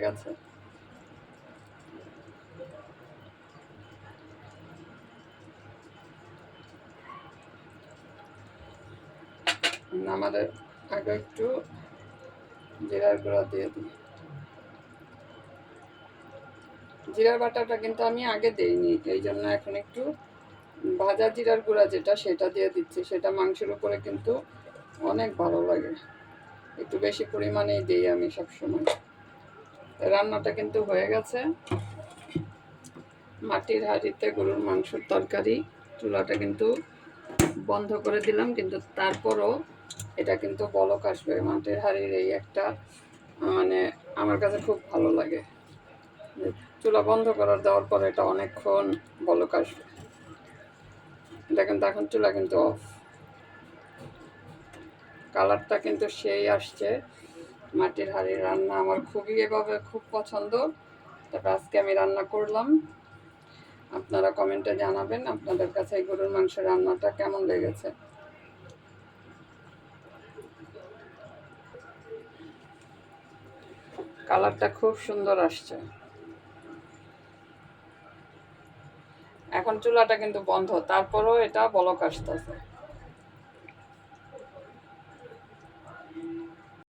গেছে। আমাদের আগে একটু জিরার গুঁড়া দিয়ে দিই। জিরার বাটাটা কিন্তু আমি আগে দেইনি, এই জন্য এখন একটু ভাজা জিরার গুঁড়া যেটা সেটা দিয়ে দিচ্ছি। সেটা মাংসের উপরে কিন্তু অনেক ভালো লাগে, একটু বেশি পরিমাণেই দিই আমি সবসময়। রান্নাটা কিন্তু হয়ে গেছে। মাটির হাঁড়িতে গরুর মাংসের তরকারি, চুলাটা কিন্তু বন্ধ করে দিলাম, কিন্তু তারপরও এটা কিন্তু বলক আসবে। মাটির হাঁড়ির এই একটা মানে আমার কাছে খুব ভালো লাগে। চুলা বন্ধ করার দেওয়ার পর এটা অনেকক্ষণ বলক আসবে। এটা কিন্তু এখন চুলা কিন্তু অফ। কালারটা কিন্তু সেই আসছে। মাটির হাঁড়ির রান্না আমার খুবই এভাবে খুব পছন্দ। তারপর আজকে আমি রান্না করলাম। আপনারা কমেন্টে জানাবেন আপনাদের কাছে এই গরুর মাংসের রান্নাটা কেমন লেগেছে। কালারটা খুব সুন্দর আসছে। এখন চুলাটা কিন্তু বন্ধ, তারপরেও এটা বলক আসতেছে।